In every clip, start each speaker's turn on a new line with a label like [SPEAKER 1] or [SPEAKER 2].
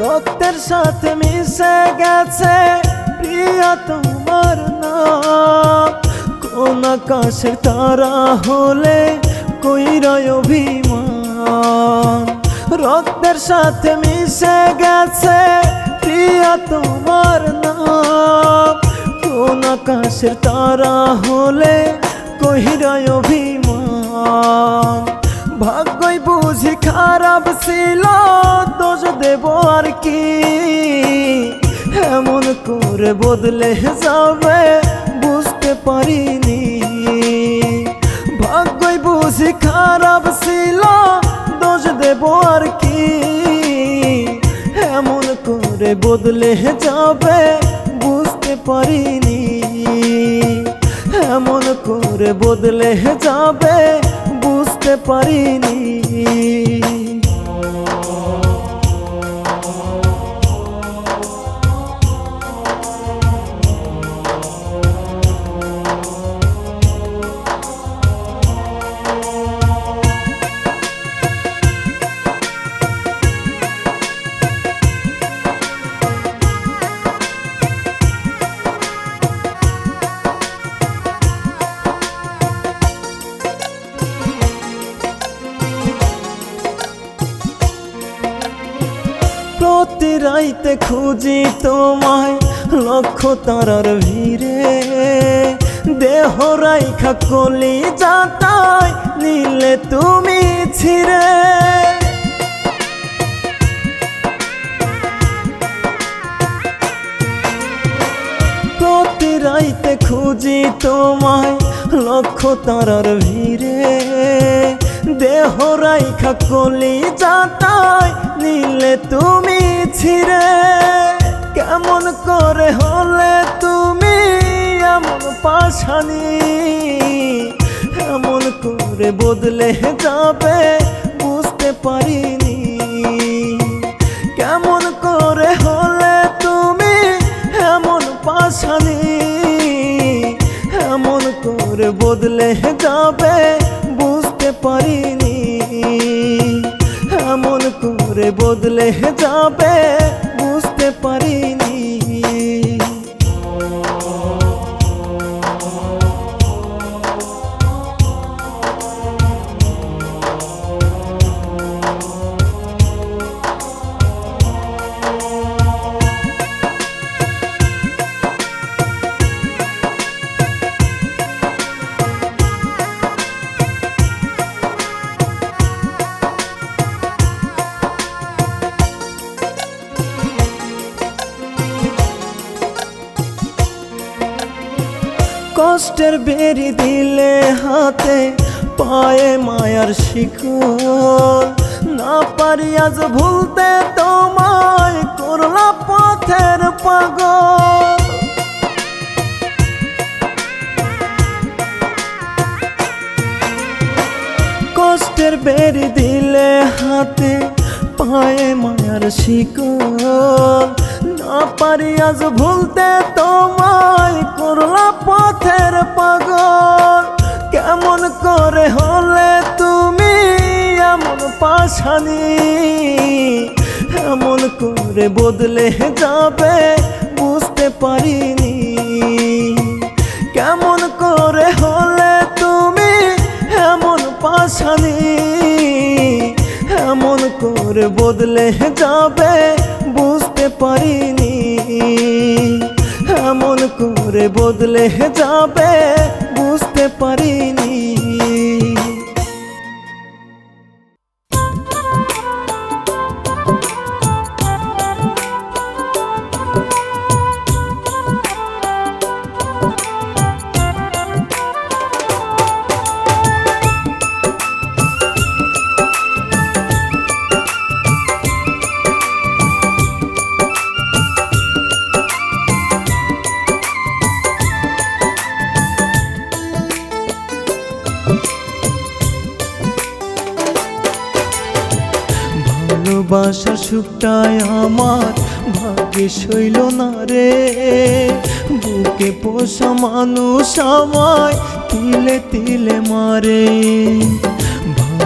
[SPEAKER 1] রক্তের সাথে মিশে গেছে প্রিয়া তোমার নাম। কোন আকাশের তারা হলে কইরাই অভিমান। রক্তের সাথে মিশে গেছে প্রিয়া তোমার নাম। কোন আকাশের তারা হলে কইরাই অভিমান। ভাগ্যই বুঝি খারাপ ছিল, দোষ দেব আর কি? এমন করে বদলে যাবে বুঝতে পারিনি। ভাগ্যই বুঝি খারাপ ছিল, দোষ দেব আর কি? এমন করে বদলে যাবে বুঝতে পারিনি। এমন করে বদলে যাবে বুঝতে পারিনি। প্রতি রাইতে খুঁজি তোমায় লক্ষ তারার ভিড়ে। দেহ রাইখা কলি যাতায় নিলে তুমি ছিঁড়ে। প্রতি রাইতে খুঁজি তোমায় লক্ষ তারার ভিড়ে। দেহ রাইখা কলি যাতায় নিলে তুমি ছিঁড়ে। কেমন করে হলে তুমি এমন পাশানি? এমন করে বদলে যাবে বুঝতে পারিনি। কেমন করে হলে তুমি এমন পাশানি? এমন করে বদলে যাবে বুঝতে পারিনি। এমন করে বদলে যাবে বুঝতে পারিনি। কষ্টের বেরি দিলে হাতে পায়ে মায়ার শিকল। না পারি আজ ভুলতে তোমায়, করলা পথের পাগল। কষ্টের বেরি দিলে হাতে পায়ে মায়ার শিকল। না পারি আজ ভুলতে তোমায়, করলা পথের পাগল। কেমন করে হলে তুমি এমন পাশানি? এমন করে বদলে যাবে বুঝতে পারিনি। কেমন করে হলে তুমি এমন পাশানি? এমন করে বদলে যাবে বুঝতে পারিনি। এমন করে বদলে যাবে বুঝতে পারিনি। ভালোবাসার সুখটাই আমার ভাগ্যে সইল না রে। বুকে পোষা মানুষ আমায় তিলে তিলে মারে।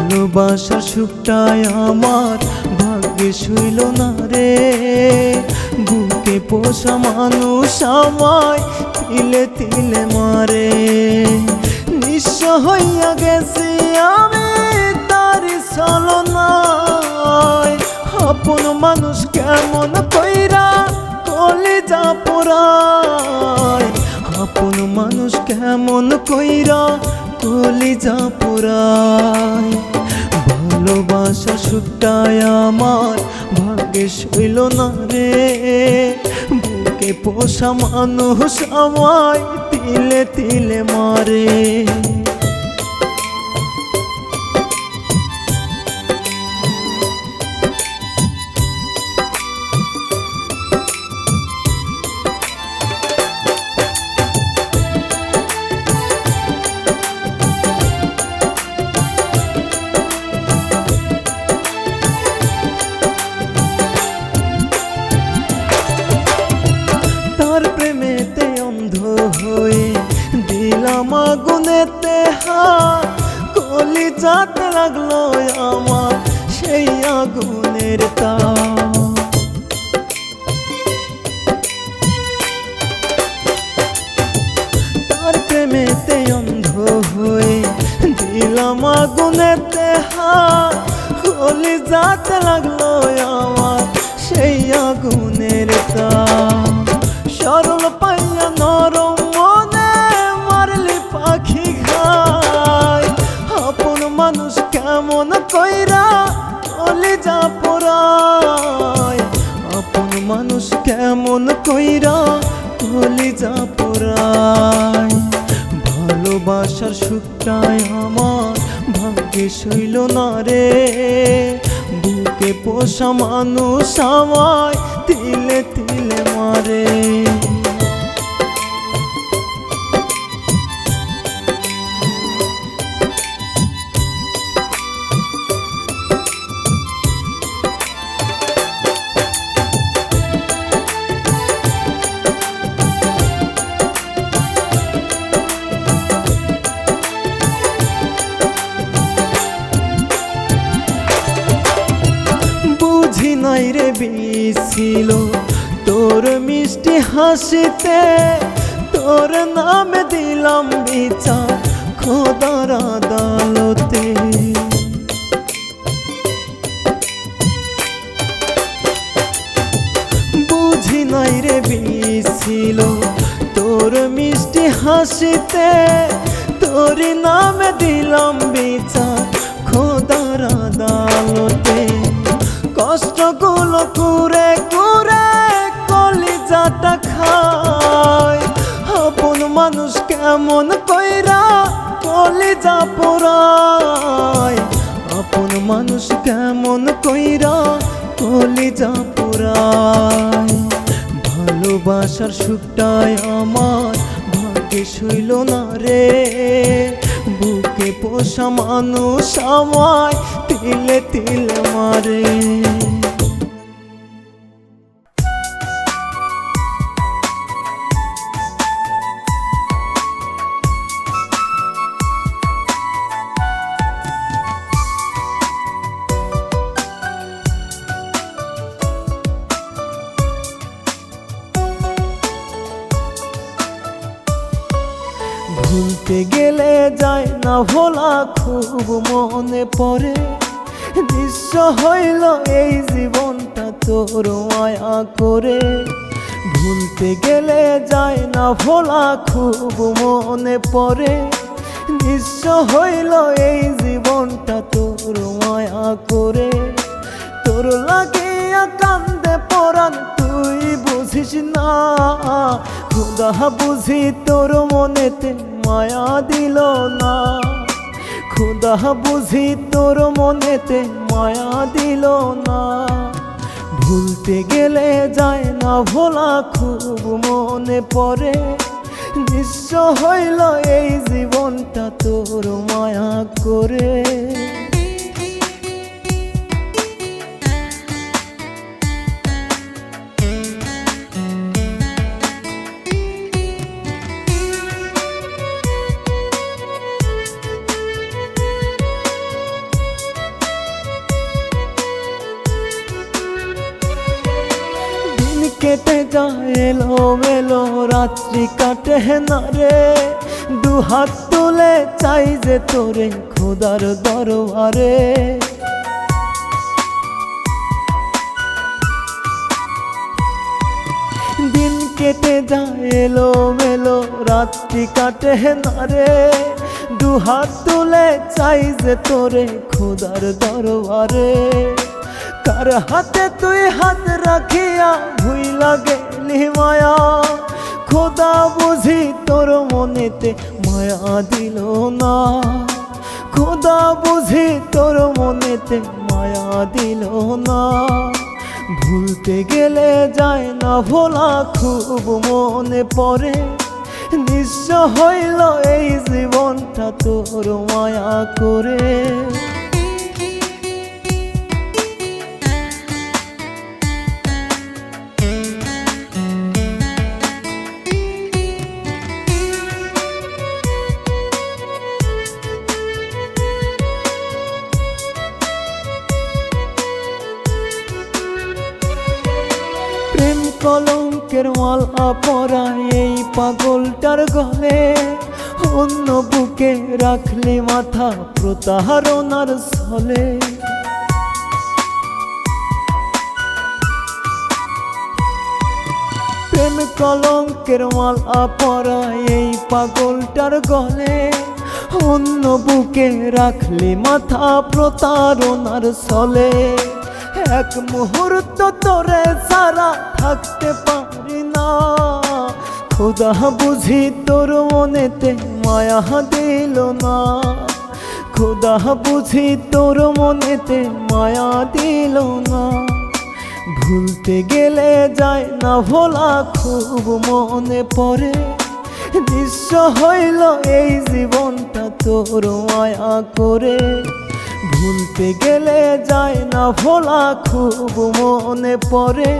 [SPEAKER 1] ভালোবাসার সুখটাই আমার ভাগ্যে শুইল না রে। বুকে পোষা মানুষ আমায় তিলে তিলে মারে। নিঃস্ব হইয়া গেছি আমি তারি ছলনায়। আপন মানুষ কেমন কইরা কলিজা পোড়ায়। আপন মানুষ কেমন কইরা কলিজা পোড়ায়। ভালোবাসা সুখটাই আমার ভাগ্যে শুইল না রে। বুকে পোষা মানুষ আমায় তিলে তিলে মারে। তার প্রেমেতে অন্ধ হয়ে দিলাম আগুনেতে হাত। কলিজাতে লাগলো আমার সেই আগুনের তাপ। তার প্রেমেতে অন্ধ হয়ে দিলাম আগুনেতে হাত। কলিজাতে লাগলো আমার সেই আগুনের তাপ। সরল পাইয়া নরম মনে মারলি পাখি খায়। আপন মানুষ কেমন কইরা কলিজা পোড়ায়। আপন মানুষ কেমন কইরা কলিজা পোড়ায়। ভালোবাসার সুখটাই আমার ভাগ্যে শুইল না রে। বুকে পোষা মানুষ আমায় তিলে তিলে মারে। বুঝি নাই রে বিছিল তোর মিষ্টি হাসিতে। তোর নামে দিলাম বিচার খোদার আদালতে। বুঝি নাই রে বিছিল তোর মিষ্টি হাসিতে। তোর নামে দিলাম বিচার খোদার আদালতে। কষ্টগুলো কুরে কুরে কলিজাটা খায়। আপন মানুষ কেমন কইরা কলিজা পোড়ায়। আপন মানুষ কেমন কইরা কলিজা পোড়ায়। ভালোবাসার সুখটাই আমার ভাগ্যে শুইল না রে। বুকে পোষা মানুষ আমায় তিলে তিলে মারে। ভুলতে গেলে যায় না ভোলা খুব মনে পড়ে। নিঃস্ব হইল এই জীবনটা তোর মায়া করে। ভুলতে গেলে যায় না ভোলা খুব মনে পড়ে। নিঃস্ব হইল এই জীবনটা তোর মায়া করে। তোর লাগিয়া কান্দে পরাণ তুই বুঝিস না। খোদা বুঝি তোর মনেতে মায়া দিল না। খোদা বুঝি তোর মনেতে মায়া দিল না। ভুলতে গেলে যায় না ভোলা খুব মনে পড়ে। নিঃস্ব হইল এই জীবনটা তোর মায়া করে। কেটে যায় এলোমেলো, রাত্রি কাটে না রে। দুহাত তুলে চাই যে তোরে খোদার দরবারে। দিন কেটে যায় এলোমেলো, রাত্রি কাটে না রে। দুহাত তুলে চাই যে তোরে খোদার দরবারে। কার হাতে তুই হাত রাখিয়া ভুইলা গেলি মায়া, খোদা বুঝি তোর মনেতে মায়া দিল না। খোদা বুঝি তোর মনেতে মায়া দিল না। ভুলতে গেলে যায় না ভোলা, খুব মনে পড়ে। নিঃস্ব হইল এই জীবনটা তোর মায়া করে। প্রেম কলঙ্কের মালা পরায় এই পাগলটার গলে। অন্য বুকে রাখলে মাথা প্রতারণার ছলে। প্রেম কলঙ্কের মালা পরায় এই পাগলটার গলে। অন্য বুকে রাখলে মাথা প্রতারণার ছলে। এক মুহূর্ত তোরে ছাড়া থাকতে পারি না। খোদা বুঝি তোর মনেতে মায়া দিল না। খোদা বুঝি তোর মনেতে মায়া দিল না। ভুলতে গেলে যায় না ভোলা, খুব মনে পড়ে। নিঃস্ব হইল এই জীবনটা তোর মায়া করে। ভুলতে গেলে যায় না ভোলা, খুব মনে পড়ে।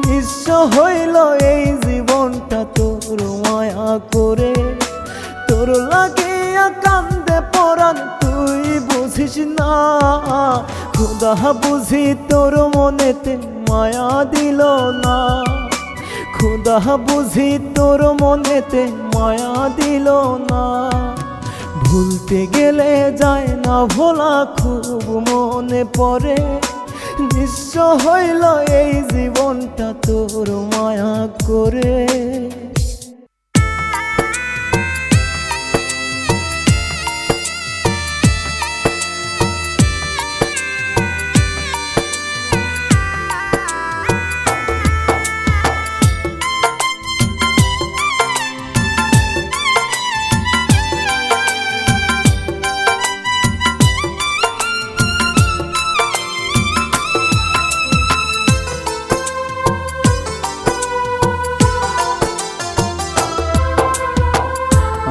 [SPEAKER 1] নিঃস্ব হইল এই জীবনটা তোর মায়া করে। তোর লাগিয়া কান্দে পরাণ তুই বুঝিস না। খোদা বুঝি তোর মনেতে মায়া দিল না। খোদা বুঝি তোর মনেতে মায়া দিল না। ভুলতে গেলে যায় না ভোলা, খুব মনে পড়ে। নিঃস্ব হইল এই জীবনটা তোর মায়া করে।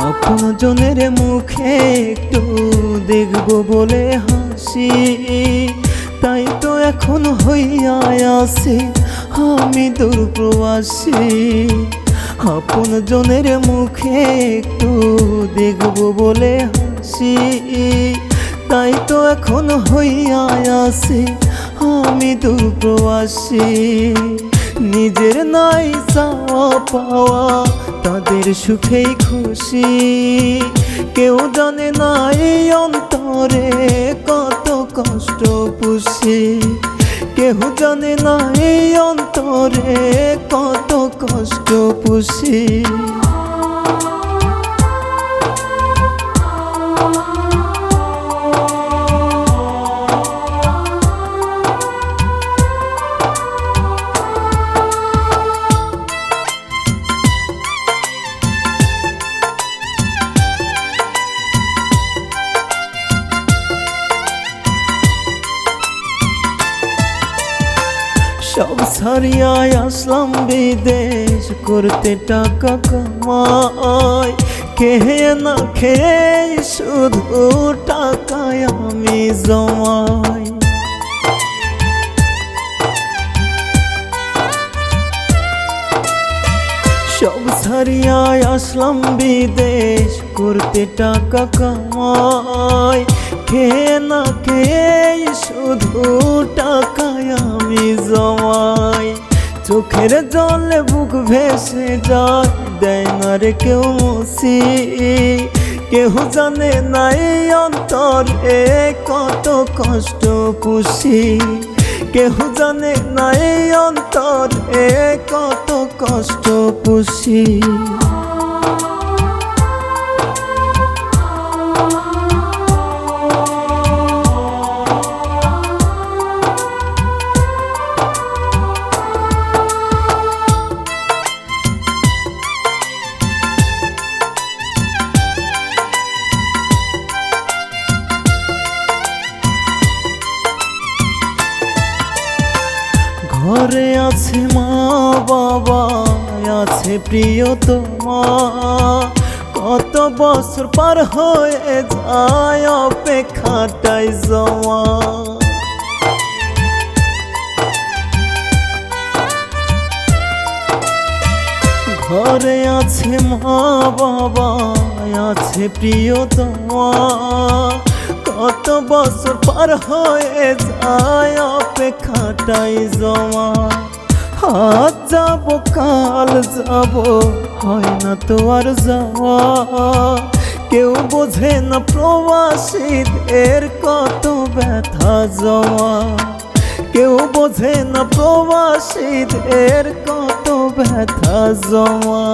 [SPEAKER 1] আপনজনের মুখে একটু দেখবো বলে হাসি, তাই তো এখন হইয়া আছি আমি দূরপ্রবাসী। আপনজনের মুখে একটু দেখবো বলে হাসি, তাই তো এখন হইয়া আছি আমি দূরপ্রবাসী। নিজের নাই চাওয়া পাওয়া তাদের সুখেই খুশি। কেউ জানে না এই অন্তরে কত কষ্ট পুষি। কেউ জানে না এই অন্তরে কত কষ্ট পুষি। সব ছাড়িয়া আসলাম বিদেশ করতে টাকা কামাই। খেয়ে না খেয়ে শুধু টাকায় আমি জমাই। সব ছাড়িয়া আসলাম বিদেশ করতে টাকা কামাই। খেয়ে না খেয়ে শুধু টাকায় আমি জমাই। চোখে চোখের জলে বুক ভেসে যায়, দেয় না রে কেউ মুছি। কেউ জানে না এই অন্তরে কত কষ্ট পুষি। কেউ জানে না এই অন্তরে কত কষ্ট পুষি। ঘরে আছে মা বাবা, আছে প্রিয়তমা, কত বছর পার হয়ে যায় অপেক্ষাটাই জমা। ঘরে আছে মা বাবা, আছে প্রিয়তমা, কত বছর পার হয়ে যায় অপেক্ষাটাই জমা। আজ যাব কাল যাব, হয় না তো আর যাওয়া। কেউ বোঝে না প্রবাসীদের কত ব্যথা জমা। কেউ বোঝে না প্রবাসীদের কত ব্যথা জমা।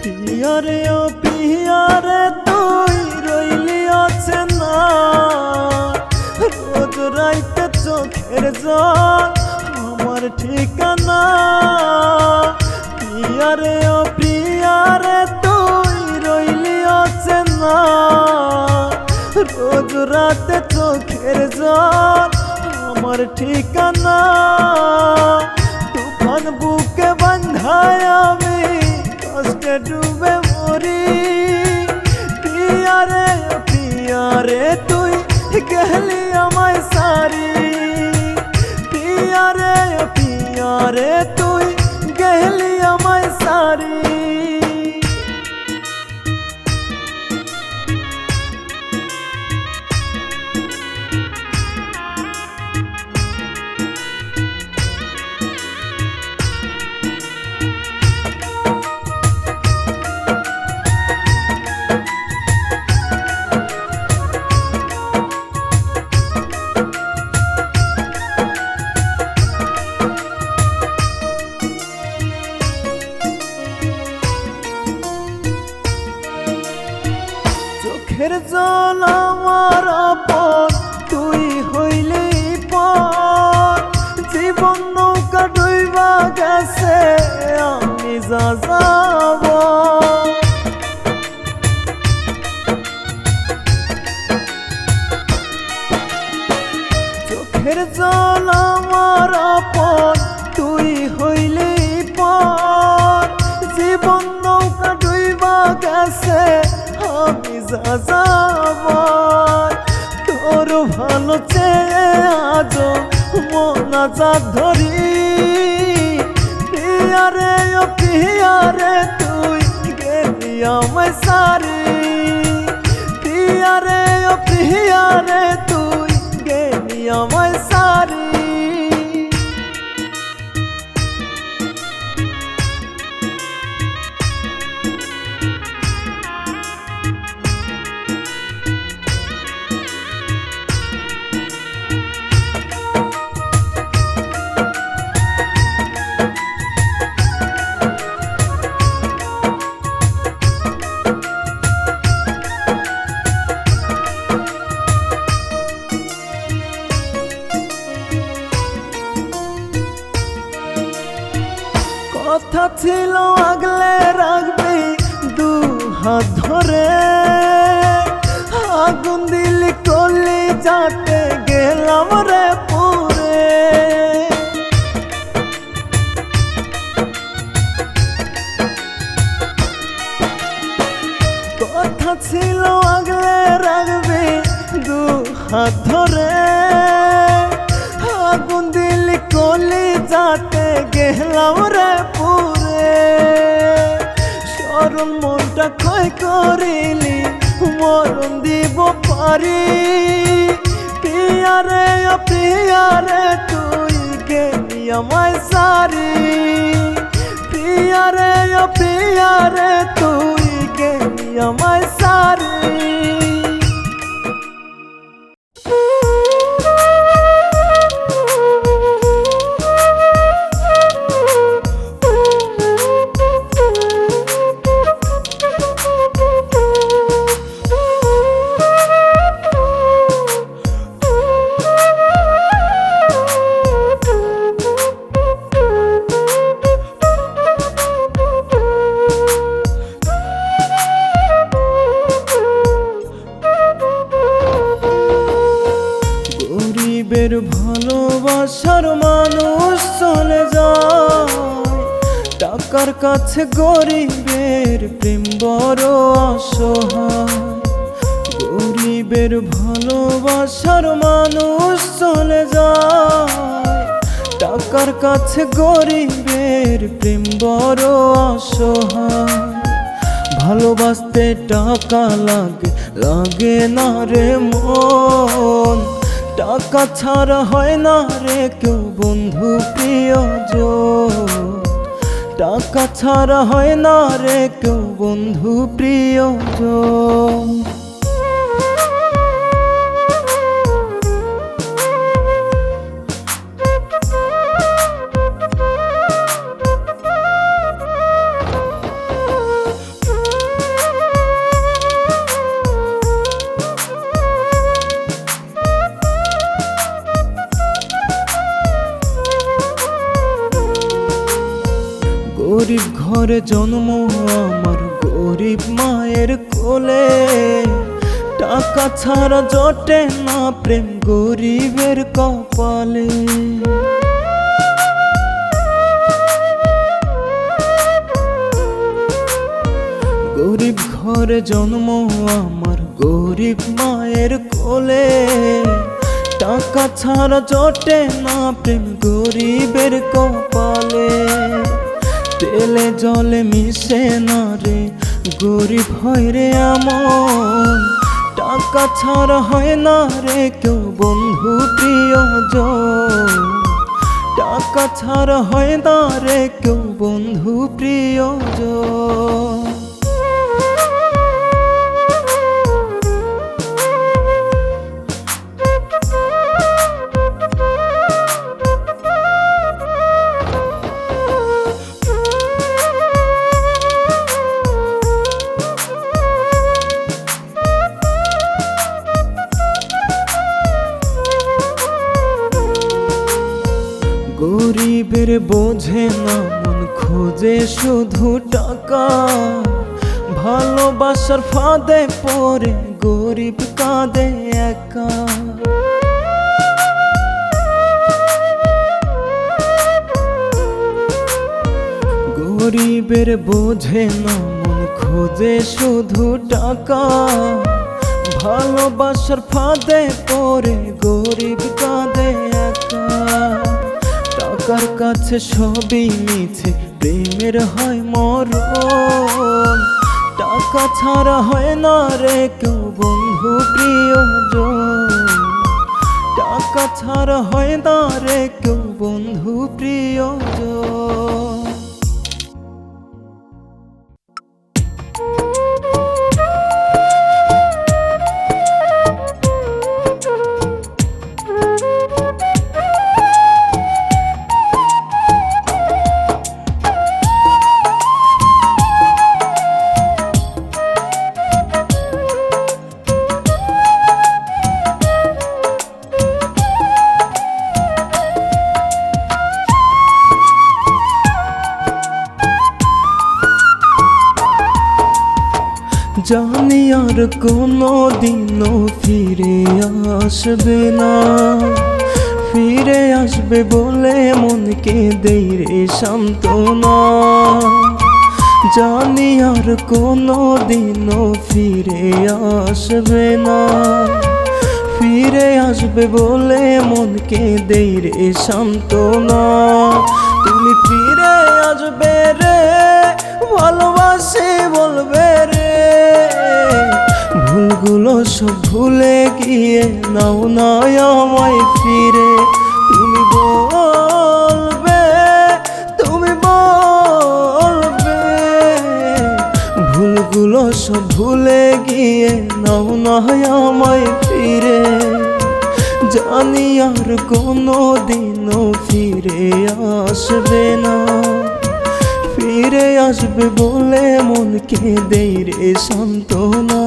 [SPEAKER 1] পিয়ারে ও পিয়ারে তুই রইলি আছে না, রোজ রাইতে চোখের জল আমার ঠিকানা। পিয়ারে ও পিয়ারে তুই রইলি আছে না, রোজ রাতে চোখের জল আমার ঠিকানা। তুফান বুকে বাঁধায় আমি কষ্টে ডুবে মরি। পিয়ারে ও পিয়ারে তুই গেলি আমায় সারি। পিয়ারে ও পিয়ারে তুই গেলি আমায় সারি। চোখের জল আমার আপন তুই হইলি পর। জীবন নৌকা ডুইবা গেছে আমি যা যাব। চোখের জল আমার আপন তুই হইলি পর। জীবন নৌকা ডুইবা গেছে আমি যা যাব। তোর ভালো চেয়ে আজ মোনাজাত ধরি। পিয়ারে ও পিয়ারে তুই গেলি আমায় সারি। পিয়ারে ও পিয়ারে তুই গেলি আমায় সারি। কথা ছিল আগলে রাখবি দু হাত ধরে। আগুন দিলি কলি যাতে গেলাম রে। হাত ধরে আগুন দিলি কলি যাতে গেলাম রে পুরে সরল মনটা ক্ষয় করিলি মরণ দিব পারি প্রিয়ারে ও প্রিয়ারে তুই গেলি আমায় সারি প্রিয়ারে ও প্রিয়ারে তুই গেলি আমায় সারি গরিবের ভালোবাসার মানুষ চলে যায় টাকার কাছে গরিবের প্রেম বড় অসহায় গরিবের ভালোবাসার মানুষ চলে যায় টাকার কাছে গরিবের প্রেম বড় অসহায় ভালোবাসতে টাকা লাগে লাগে না রে মন টাকা ছাড়া হয় না রে কেউ বন্ধু প্রিয়জন টাকা ছাড়া হয় না রে কেউ বন্ধু প্রিয়জন গরিব ঘরে জন্ম আমার গরিব মায়ের কোলে টাকা ছাড়া জটে না প্রেম গরিবের কপালে গরিব ঘরে জন্ম আমার গরিব মায়ের কোলে টাকা ছাড়া জটে না প্রেম গরিবের কপালে তেলে জলে মিশে না রে গরিব হয় রে এমন টাকা ছাড়া হয় না রে কেউ বন্ধু প্রিয়জন টাকা ছাড়া হয় না রে কেউ বন্ধু প্রিয়জন গরিবের বোঝে না মন খোঁজে শুধু টাকা ভালোবাসার ফাঁদে পড়ে গরিব কাঁদে একা গরিবের বোঝে না মন খোঁজে শুধু টাকা ভালোবাসার ফাঁদে পড়ে গরিব কাঁদে একা টাকার কাছে সবই মিছে প্রেমের হয় মরণ টাকা ছাড়া হয় না রে কেউ বন্ধু প্রিয়জন টাকা ছাড়া হয় না রে কেউ বন্ধু প্রিয়জন জানি আর কোনো দিনও ফিরে আসবে না ফিরে আসবে বলে মনকে দেই রে সান্ত্বনা জানি আর কোনো দিনও ফিরে আসবে না ফিরে আসবে বলে মনকে দেই রে সান্ত্বনা। তুমি ফিরে আসবে রে ভালোবাসি বলবে রে, ভুলগুলো সব ভুলে গিয়ে নাও না আমায় ফিরে। তুমি বলবে, তুমি বলবে, ভুলগুলো সব ভুলে গিয়ে নাও না আমায় ফিরে। জানি আর কোনো দিনও ফিরে আসবে না, ফিরে আসবে বলে মনকে দেই রে সান্ত্বনা।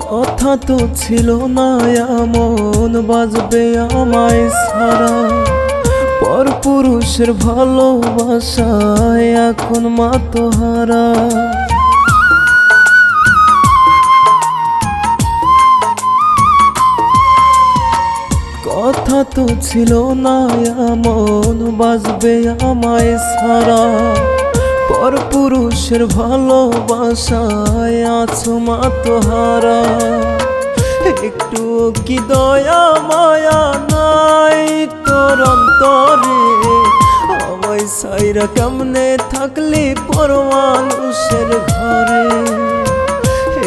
[SPEAKER 1] কথা তো ছিল না এমন বাজবে আমায় ছাড়া, পরপুরুষের ভালোবাসায় এখন মাতোহারা। কথা তো ছিল না এমন বাজবে আমায় ছাড়া, পরপুরুষের ভালোবাসায় আছো মাতোহারা। একটু কি দয়া মায়া নাই তোর অন্তরে, আমায় সাইরা কেমনে থাকলি পর মানুষের ঘরে।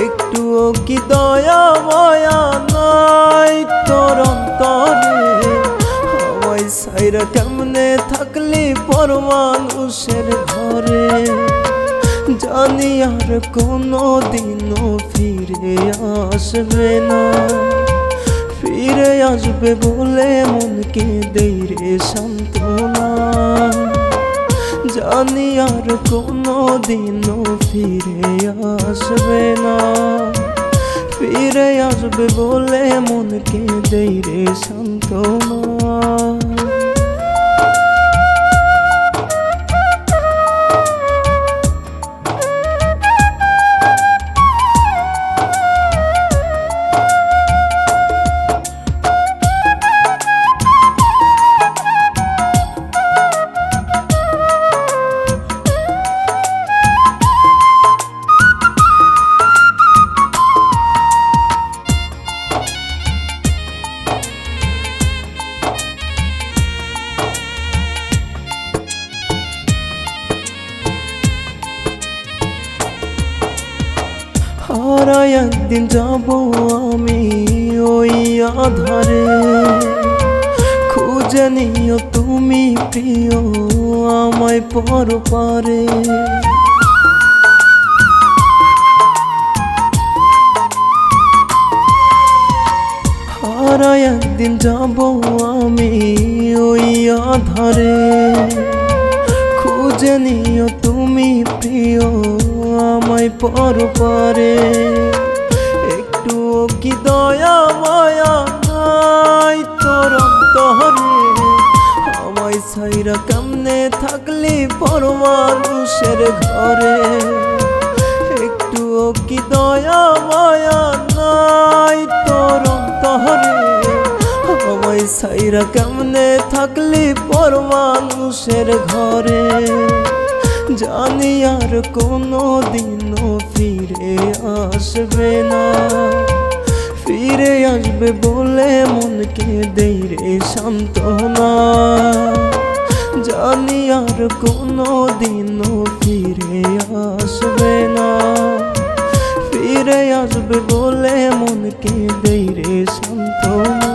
[SPEAKER 1] একটু কি দয়া মায়া নাই তোর অন্তরে, আমায় সাইরা কেমনে থাকলি পর মানুষের ঘরে। জানি আর কোনো দিনও ফিরে আসবে না, ফিরে আসবে বলে মনকে দেই রে সান্ত্বনা। জানি আর কোনো দিনও ফিরে আসবে না, ফিরে আসবে বলে মনকে দেই রে সান্ত্বনা। হারায় একদিন যাব আমি ওই আধারে, খুঁজে নিও তুমি প্রিয় আমায় পরপারে। হারায় একদিন যাব আমি ওই আধারে, খুঁজে নিও তুমি প্রিয় আমায় পরপারে। একটু কি দয়া মায়া নাই তোর অন্তরে, আমায় সাইরা কেমনে থাকলি পর মানুষের ঘরে। একটু কি দয়া মায়া নাই তোর অন্তরে, আমায় সাইরা কেমনে থাকলি পর মানুষের ঘরে। জানি আর কোনো দিনও ফিরে আসবে না, ফিরে আসবে বলে মনকে দেই রে সান্ত্বনা। জানি আর কোনো দিনও ফিরে আসবে না, ফিরে আসবে বলে মনকে দেই রে সান্ত্বনা।